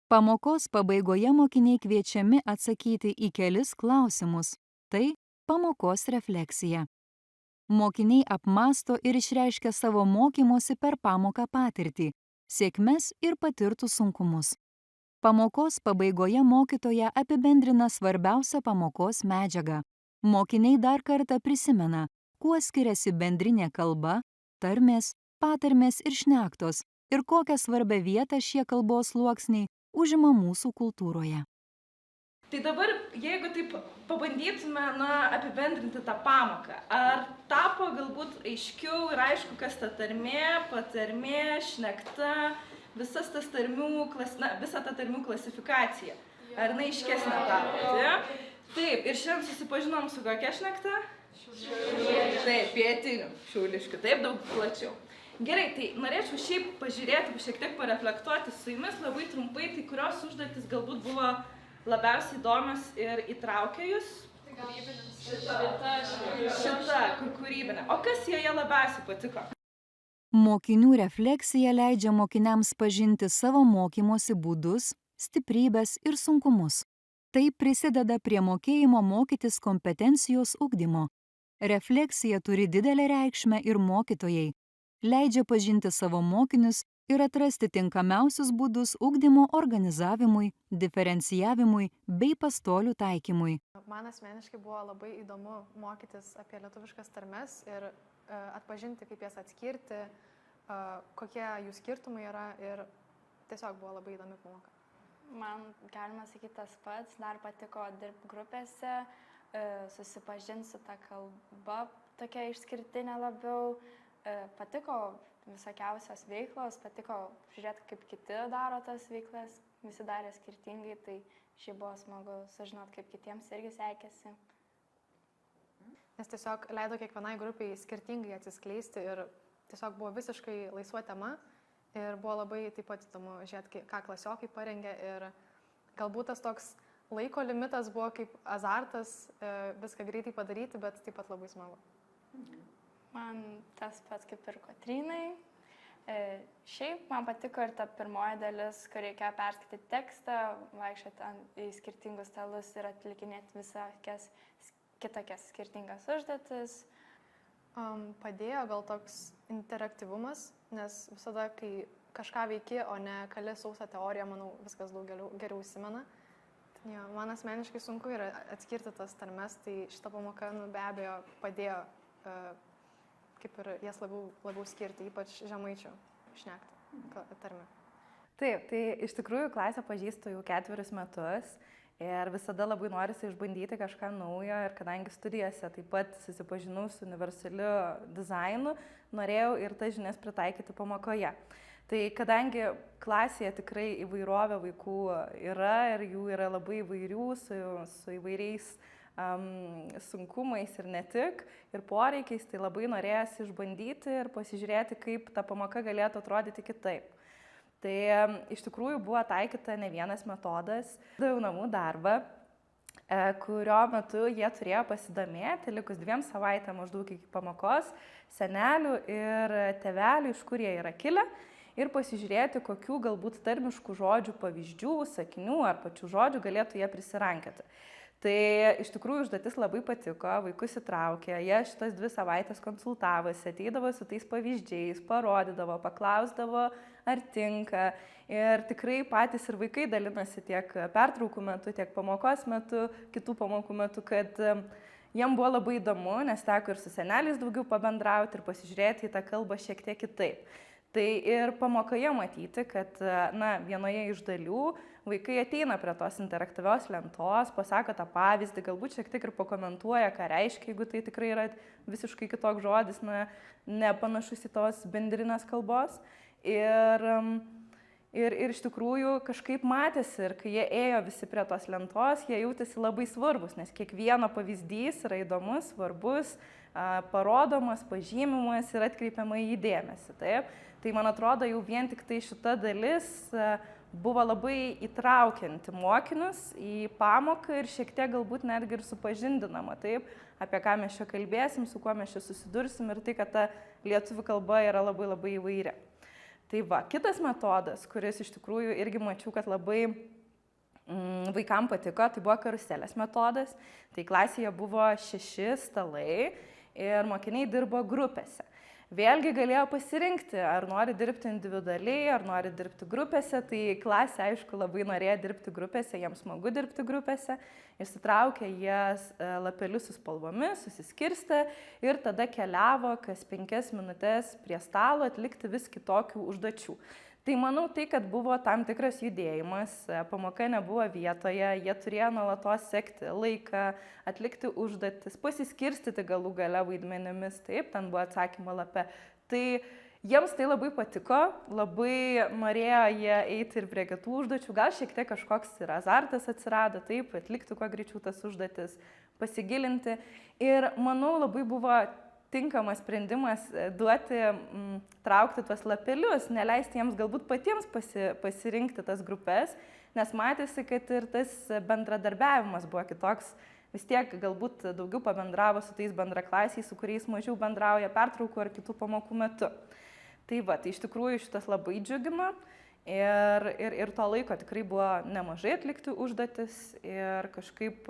Pamokos pabaigoje mokiniai kviečiami atsakyti į kelis klausimus. Tai pamokos refleksija. Mokiniai apmąsto ir išreiškia savo mokymosi per pamoką patirtį, sėkmes ir patirtus sunkumus. Pamokos pabaigoje mokytoja apibendrina svarbiausią pamokos medžiagą. Mokiniai dar kartą prisimena, kuo skiriasi bendrinė kalba, tarmės, patarmės ir šnektos ir kokią svarbią vietą šie kalbos sluoksniai užima mūsų kultūroje. Tai dabar, jeigu taip pabandytume apibendrinti tą pamoką, ar tapo galbūt aiškiau ir aišku, kas ta tarmė, patarmė, šnekta, visa ta tarmių klasifikacija? Ar jinai aiškesnė tapo? Taip, ir šiandien susipažinom su kokia šnekta? Taip, pietinių šiauliškių, taip, daug plačiau. Gerai, tai norėčiau šiaip pažiūrėti, šiek tiek pareflektuoti su jumis labai trumpai, tai kurios užduotis galbūt buvo labiausiai įdomios ir įtraukė jūs? Šita, kur kūrybinė. O kas joje labiausiai patiko? Mokinių refleksija leidžia mokiniams pažinti savo mokymosi būdus, stiprybes ir sunkumus. Tai prisideda prie mokėjimo mokytis kompetencijos ugdymo. Refleksija turi didelę reikšmę ir mokytojai. Leidžia pažinti savo mokinius ir atrasti tinkamiausius būdus ugdymo organizavimui, diferencijavimui bei pastolių taikymui. Man asmeniškai buvo labai įdomu mokytis apie lietuviškas tarmes ir atpažinti, kaip jas atskirti, kokie jų skirtumai yra ir tiesiog buvo labai įdomi pamoka. Man, galima sakyti, tas pats, dar patiko dirbti grupėse, susipažinti su ta kalba tokia išskirtinė labiau, patiko visokiausios veiklos, patiko žiūrėti, kaip kiti daro tas veiklas, visi darė skirtingai, tai šiaip buvo smagu sužinoti, kaip kitiems irgi sekėsi. Nes tiesiog leido kiekvienai grupiai skirtingai atsiskleisti ir tiesiog buvo visiškai laisva tema. Ir buvo labai taip pat įdomu žiūrėti, ką klasiokai parengė ir galbūt tas toks laiko limitas buvo kaip azartas, viską greitai padaryti, bet taip pat labai smagu. Man tas pats kaip ir Kotrynai. Šiaip man patiko ir ta pirmoji dalis, kur reikėjo perskaityti tekstą, vaikščioti į skirtingus stalus ir atlikinėti visokias kitokias skirtingas užduotis. Padėjo gal toks interaktyvumas, nes visada, kai kažką veiki, o ne kali sausą teoriją, manau, viskas daug geriau įsimena. Ja, man asmeniškai sunku yra atskirti tas tarmes, tai šita pamoka be abejo padėjo kaip ir jas labiau skirti, ypač žemaičių šnekti tarmę. Taip, tai iš tikrųjų klasę pažįstu jau 4 metus. Ir visada labai norisi išbandyti kažką naujo ir kadangi studijose taip pat susipažinau su universaliu dizainu, norėjau ir tas žinias pritaikyti pamokoje. Tai kadangi klasėje tikrai įvairovė vaikų yra ir jų yra labai įvairių, su įvairiais sunkumais ir ne tik, ir poreikiais, tai labai norėjosi išbandyti ir pasižiūrėti, kaip ta pamoka galėtų atrodyti kitaip. Tai iš tikrųjų buvo taikyta ne vienas metodas, daviau namų darbą, kurio metu jie turėjo pasidomėti, likus 2 savaitėm maždaug iki pamokos, senelių ir tėvelių, iš kur jie yra kilę, ir pasižiūrėti, kokių galbūt tarmiškų žodžių pavyzdžių, sakinių ar pačių žodžių galėtų jie prisirankėti. Tai iš tikrųjų užduotis labai patiko, vaikus įtraukė, jie šitas 2 savaitės konsultavosi, ateidavo su tais pavyzdžiais, parodydavo, paklausdavo, ar tinka. Ir tikrai patys ir vaikai dalinosi tiek pertraukų metu, tiek pamokos metu, kitų pamokų metu, kad jiem buvo labai įdomu, nes teko ir su seneliais daugiau pabendrauti ir pasižiūrėti į tą kalbą šiek tiek kitaip. Tai ir pamokoje matyti, kad vienoje iš dalių vaikai ateina prie tos interaktyvios lentos, pasako tą pavyzdį, galbūt šiek tiek ir pakomentuoja, ką reiškia, jeigu tai tikrai yra visiškai kitoks žodis, nepanašus į tos bendrinės kalbos. Ir iš tikrųjų kažkaip matėsi, ir kai jie ėjo visi prie tos lentos, jie jautėsi labai svarbus, nes kiekvieno pavyzdys yra įdomus, svarbus, parodomas, pažymimas ir atkreipiama į dėmesį. Taip? Tai man atrodo, jau vien tik tai šita dalis buvo labai įtraukianti mokinius į pamoką ir šiek tiek galbūt netgi ir supažindinama, taip, apie ką mes čia kalbėsim, su kuo mes čia susidursim ir tai, kad ta lietuvių kalba yra labai labai įvairi. Tai va, kitas metodas, kuris iš tikrųjų irgi mačiau, kad labai vaikams patiko, tai buvo karuselės metodas. Tai klasėje buvo 6 stalai ir mokiniai dirbo grupėse. Vėlgi galėjo pasirinkti, ar nori dirbti individualiai, ar nori dirbti grupėse. Tai klasė, aišku, labai norėjo dirbti grupėse, jiems smagu dirbti grupėse. Išsitraukė jas lapelius su spalvomis, susiskirstė ir tada keliavo kas 5 minutės prie stalo atlikti vis kitokių užduočių. Tai manau tai, kad buvo tam tikras judėjimas, pamoka nebuvo vietoje, jie turėjo nuolatos sekti laiką, atlikti užduotis, pasiskirstyti galų gale vaidmenimis, taip, ten buvo atsakymo lape. Tai jiems tai labai patiko, labai norėjo jie eiti ir prie kitų užduočių, gal šiek tiek kažkoks ir azartas atsirado, taip, atlikti kuo greičiau tas užduotis, pasigilinti. Ir manau labai buvo tinkamas sprendimas duoti, traukti tuos lapelius, neleisti jiems galbūt patiems pasirinkti tas grupės, nes matėsi, kad ir tas bendradarbiavimas buvo kitoks, vis tiek galbūt daugiau pabendravo su tais bendraklasiais, su kuriais mažiau bendrauja pertraukų ar kitų pamokų metu. Tai va, tai iš tikrųjų šitas labai džiugino ir to laiko tikrai buvo nemažai atlikti užduotis ir kažkaip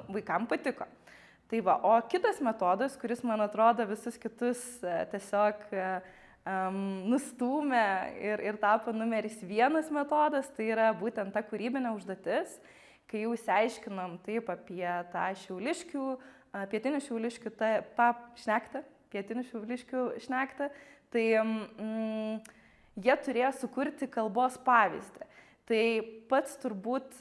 vaikams patiko. Tai va, o kitas metodas, kuris, man atrodo, visus kitus tiesiog nustūmė ir tapo numeris 1 metodas, tai yra būtent ta kūrybinė užduotis, kai jau išsiaiškinom taip apie tą pietinių šiauliškių šnektą, tai jie turėjo sukurti kalbos pavyzdį. Tai pats turbūt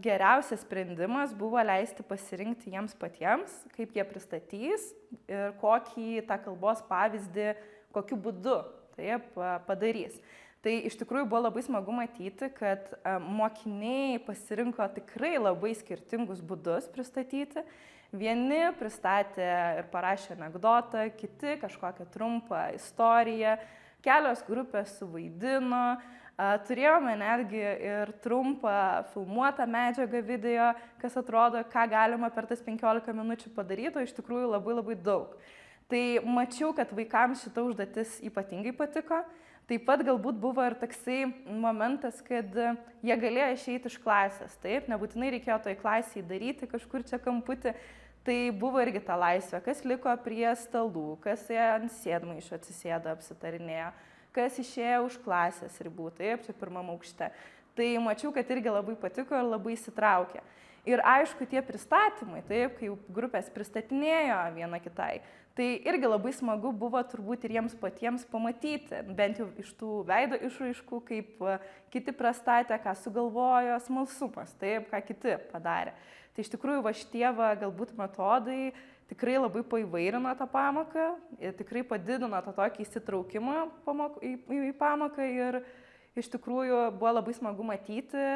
geriausias sprendimas buvo leisti pasirinkti jiems patiems, kaip jie pristatys ir kokį tą kalbos pavyzdį, kokiu būdu taip padarys. Tai iš tikrųjų buvo labai smagu matyti, kad mokiniai pasirinko tikrai labai skirtingus būdus pristatyti. Vieni pristatė ir parašė anekdotą, kiti kažkokią trumpą istoriją, kelios grupės suvaidino. Turėjome netgi ir trumpą filmuotą medžiagą video, kas atrodo, ką galima per tas 15 minučių padaryti, o iš tikrųjų labai labai daug. Tai mačiau, kad vaikams šita užduotis ypatingai patiko. Taip pat galbūt buvo ir toksai momentas, kad jie galėjo išeiti iš klasės. Taip, nebūtinai reikėjo toj klasėje daryti kažkur čia kamputį. Tai buvo irgi ta laisvė, kas liko prie stalų, kas ant sėdmaišio atsisėdo, apsitarinėjo, kas išėjo už klasės ribų, taip, čia 1. aukšte. Tai mačiau, kad irgi labai patiko ir labai įsitraukė. Ir aišku, tie pristatymai, taip, kai grupės pristatinėjo viena kitai, tai irgi labai smagu buvo turbūt ir jiems patiems pamatyti, bent jau iš tų veido išraiškų, kaip kiti pristatė, ką sugalvojo, smalsumas, taip, ką kiti padarė. Tai iš tikrųjų va šitie galbūt metodai tikrai labai paįvairino tą pamoką, tikrai padidino tą tokį įsitraukimą į pamoką ir iš tikrųjų buvo labai smagu matyti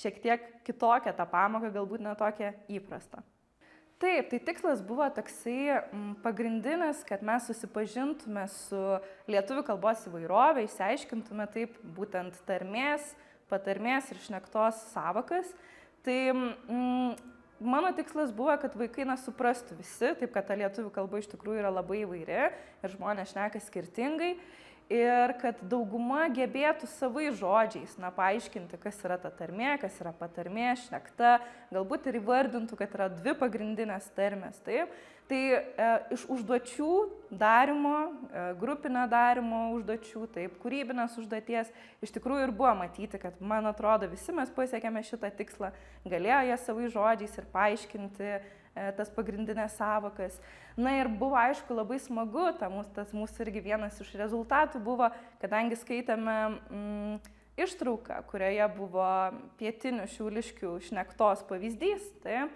šiek tiek kitokią tą pamoką, galbūt ne tokią įprastą. Taip, tai tikslas buvo toksai pagrindinis, kad mes susipažintume su lietuvių kalbos įvairovė, išsiaiškintume taip būtent tarmės, patarmės ir šnektos sąvokas. Tai mano tikslas buvo, kad vaikai suprastų visi, taip kad ta lietuvių kalba iš tikrųjų yra labai įvairi ir žmonės šneka skirtingai ir kad dauguma gebėtų savais žodžiais paaiškinti, kas yra ta tarmė, kas yra patarmė, šnekta, galbūt ir įvardintų, kad yra 2 pagrindinės tarmės. Taip. Tai iš užduočių darimo, grupinio darimo užduočių, taip, kūrybinės užduoties, iš tikrųjų ir buvo matyti, kad, man atrodo, visi mes pasiekėme šitą tikslą, galėjo jie savais žodžiais ir paaiškinti tas pagrindinės sąvokas. Na ir buvo, aišku, labai smagu, tas mūsų irgi vienas iš rezultatų buvo, kadangi skaitėme ištrauką, kurioje buvo pietinių šiauliškių šnektos pavyzdys, tai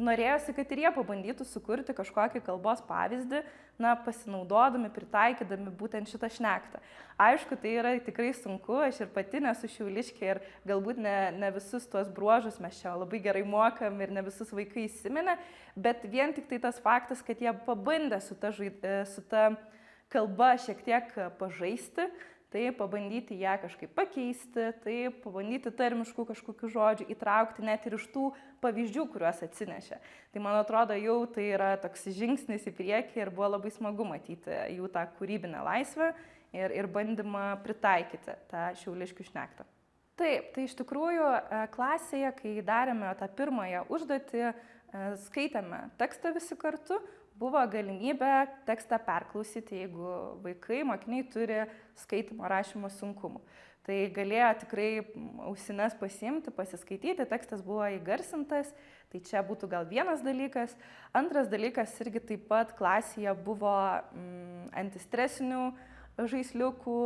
norėjosi, kad ir jie pabandytų sukurti kažkokį kalbos pavyzdį, pasinaudodami, pritaikydami būtent šitą šnektą. Aišku, tai yra tikrai sunku, aš ir pati nesu šiauliškė ir galbūt ne visus tuos bruožus mes čia labai gerai mokam ir ne visus vaikai įsiminė, bet vien tik tai tas faktas, kad jie pabandė su ta kalba šiek tiek pažaisti, tai pabandyti ją kažkaip pakeisti, tai pabandyti tarmiškų kažkokių žodžių įtraukti net ir iš tų pavyzdžių, kuriuos atsinešė. Tai man atrodo, jau tai yra toks žingsnis į priekį ir buvo labai smagu matyti jų tą kūrybinę laisvę ir bandymą pritaikyti tą šiauliškių šnektą. Taip, tai iš tikrųjų klasėje, kai darėme tą pirmąją užduotį, skaitėme tekstą visi kartu, buvo galimybė tekstą perklausyti, jeigu vaikai, mokiniai turi skaitimo rašymo sunkumų. Tai galėjo tikrai ausines pasiimti, pasiskaityti, tekstas buvo įgarsintas, tai čia būtų gal vienas dalykas. Antras dalykas irgi taip pat klasėje buvo antistresinių žaisliukų,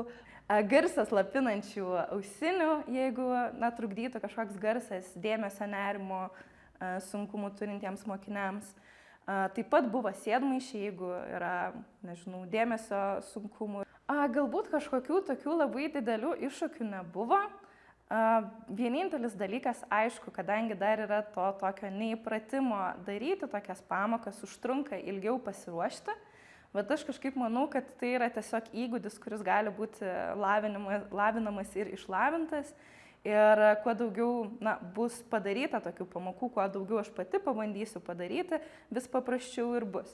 garsas slopinančių ausinių, jeigu trukdytų kažkoks garsas dėmesio nerimo sunkumų turintiems mokiniams. Taip pat buvo sėdmaišiai, jeigu yra, nežinau, dėmesio sunkumų. Galbūt kažkokių tokių labai didelių iššūkių nebuvo. Vienintelis dalykas, aišku, kadangi dar yra to tokio neįpratimo daryti tokias pamokas, užtrunka ilgiau pasiruošti. Bet aš kažkaip manau, kad tai yra tiesiog įgūdis, kuris gali būti lavinamas ir išlavintas. Ir kuo daugiau bus padaryta tokių pamokų, kuo daugiau aš pati pabandysiu padaryti, vis paprasčiau ir bus.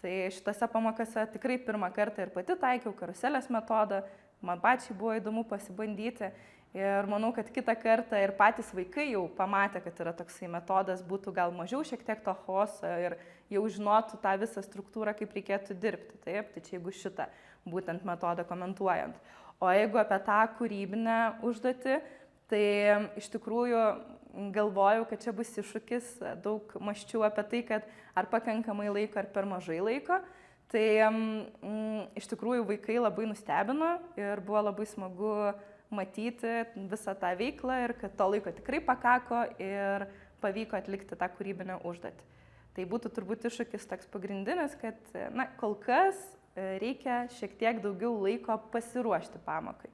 Tai šitose pamokose tikrai pirmą kartą ir pati taikiau karuselės metodą, man pačiai buvo įdomu pasibandyti. Ir manau, kad kitą kartą ir patys vaikai jau pamatė, kad yra toksai metodas, būtų gal mažiau šiek tiek to chaoso ir jau žinotų tą visą struktūrą, kaip reikėtų dirbti. Taip, tai čia jeigu šitą būtent metodą komentuojant. O jeigu apie tą kūrybinę užduotį, tai iš tikrųjų galvojau, kad čia bus iššūkis, daug mąsčiau apie tai, kad ar pakankamai laiko, ar per mažai laiko. Tai iš tikrųjų vaikai labai nustebino ir buvo labai smagu matyti visą tą veiklą ir kad to laiko tikrai pakako ir pavyko atlikti tą kūrybinę užduotį. Tai būtų turbūt iššūkis toks pagrindinis, kad kol kas reikia šiek tiek daugiau laiko pasiruošti pamokai.